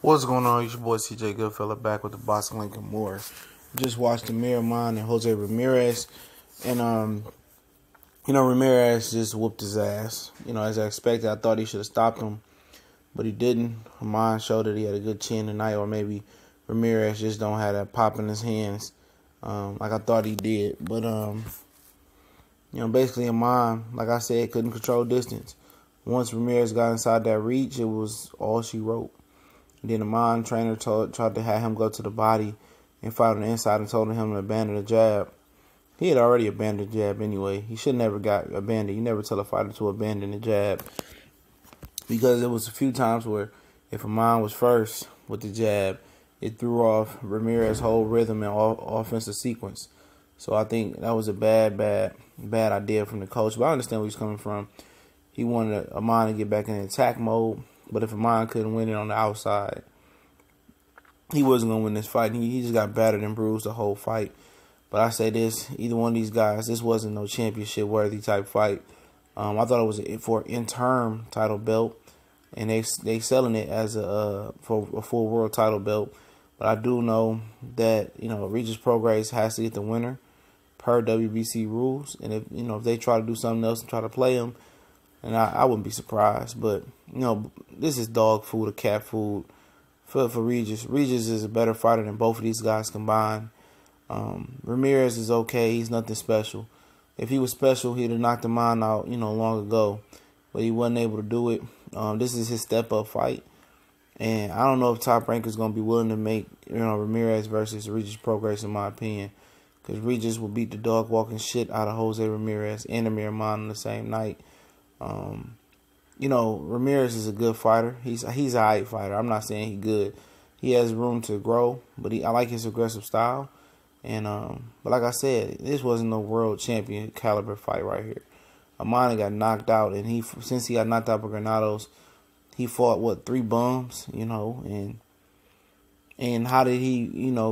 What's going on? It's your boy CJ Goodfella back with the Boxing Link and more. Just watched Amir Imam and Jose Ramirez, and Ramirez just whooped his ass. As I expected, I thought he should have stopped him, but he didn't. Imam showed that he had a good chin tonight, or maybe Ramirez just don't have that pop in his hands, like I thought he did. But basically Imam, like I said, couldn't control distance. Once Ramirez got inside that reach, it was all she wrote. Then the Imam trainer tried to have him go to the body and fight on the inside and told him to abandon the jab. He had already abandoned the jab anyway. He should never got abandoned. You never tell a fighter to abandon the jab, because there was a few times where if Imam was first with the jab, it threw off Ramirez's whole rhythm and offensive sequence. So I think that was a bad idea from the coach. But I understand where he's coming from. He wanted Imam to get back in attack mode. But if Imam couldn't win it on the outside, he wasn't going to win this fight. He just got battered and bruised the whole fight. But I say this, either one of these guys, this wasn't no championship-worthy type fight. I thought it was for an interim title belt, and they selling it as for a full world title belt. But I do know that, Regis Prograis has to get the winner per WBC rules. And if they try to do something else and try to play him, and I wouldn't be surprised. But, this is dog food or cat food for Regis. Regis is a better fighter than both of these guys combined. Ramirez is okay. He's nothing special. If he was special, he'd have knocked him out, long ago. But he wasn't able to do it. This is his step-up fight. And I don't know if Top Rank is going to be willing to make, Ramirez versus Regis Prograis, in my opinion. Because Regis will beat the dog-walking shit out of Jose Ramirez and Amir Imam on the same night. Ramirez is a good fighter. He's a high fighter. I'm not saying he's good. He has room to grow, but I like his aggressive style. And but like I said, this wasn't no world champion caliber fight right here. Imam got knocked out, and since he got knocked out by Granados, he fought 3 bums, and how did he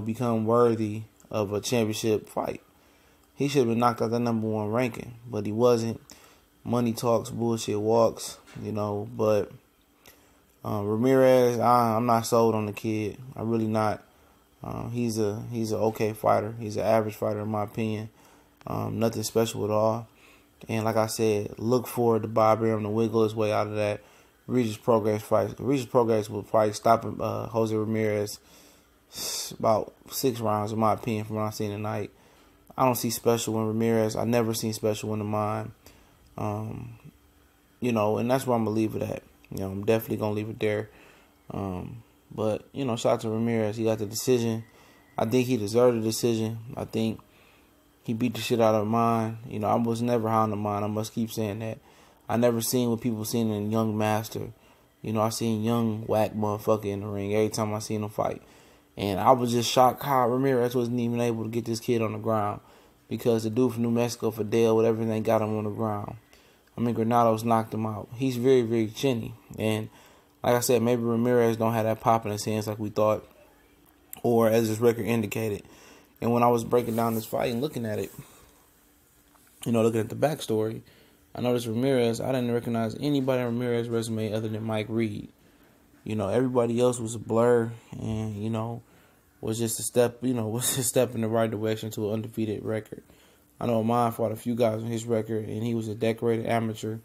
become worthy of a championship fight? He should have been knocked out the #1 ranking, but he wasn't. Money talks, bullshit walks, but Ramirez, I'm not sold on the kid. I'm really not. He's an okay fighter. He's an average fighter in my opinion. Nothing special at all. And like I said, look forward to Bob Arum to wiggle his way out of that Regis Prograis fight. Regis Prograis will probably stop Jose Ramirez about 6 rounds in my opinion from what I've seen tonight. I don't see special in Ramirez. I never seen special in the mind. And that's where I'm going to leave it at. I'm definitely going to leave it there. But, shout out to Ramirez. He got the decision. I think he deserved the decision. I think he beat the shit out of mine. I was never high on the mind. I must keep saying that. I never seen what people seen in Young Master. I seen young whack motherfucker in the ring every time I seen him fight. And I was just shocked how Ramirez wasn't even able to get this kid on the ground. Because the dude from New Mexico, Fidel, with everything, got him on the ground. Granados knocked him out. He's very, very chinny. And like I said, maybe Ramirez don't have that pop in his hands like we thought, or as his record indicated. And when I was breaking down this fight and looking at it, looking at the backstory, I noticed Ramirez, I didn't recognize anybody on Ramirez's resume other than Mike Reed. Everybody else was a blur and, was just a step, was a step in the right direction to an undefeated record. I know Imam fought a few guys on his record, and he was a decorated amateur.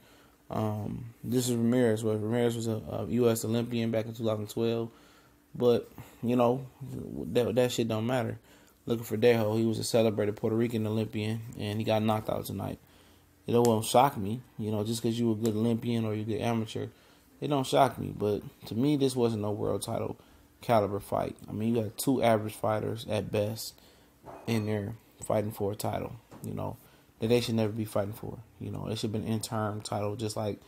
This is Ramirez. Ramirez was a U.S. Olympian back in 2012. But, that shit don't matter. Looking for Dejo, he was a celebrated Puerto Rican Olympian, and he got knocked out tonight. It won't shock me, just because you were a good Olympian or you're a good amateur. It don't shock me. But to me, this wasn't no world title caliber fight. You got 2 average fighters at best in there fighting for a title, that they should never be fighting for. It should have been an interim title, just like,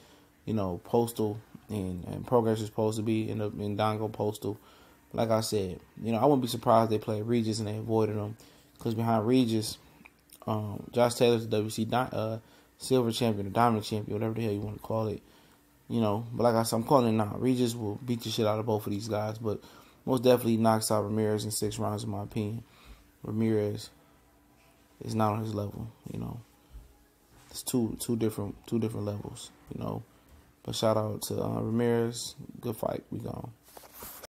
Postal and Progress is supposed to be in Dongo Postal. Like I said, I wouldn't be surprised if they played Regis and they avoided him, because behind Regis, Josh Taylor's the WC silver champion or diamond champion, whatever the hell you want to call it. But like I said, I'm calling it now. Regis will beat the shit out of both of these guys, but most definitely knocks out Ramirez in 6 rounds, in my opinion. Ramirez is not on his level, It's two different levels, But shout out to Ramirez. Good fight. We gone.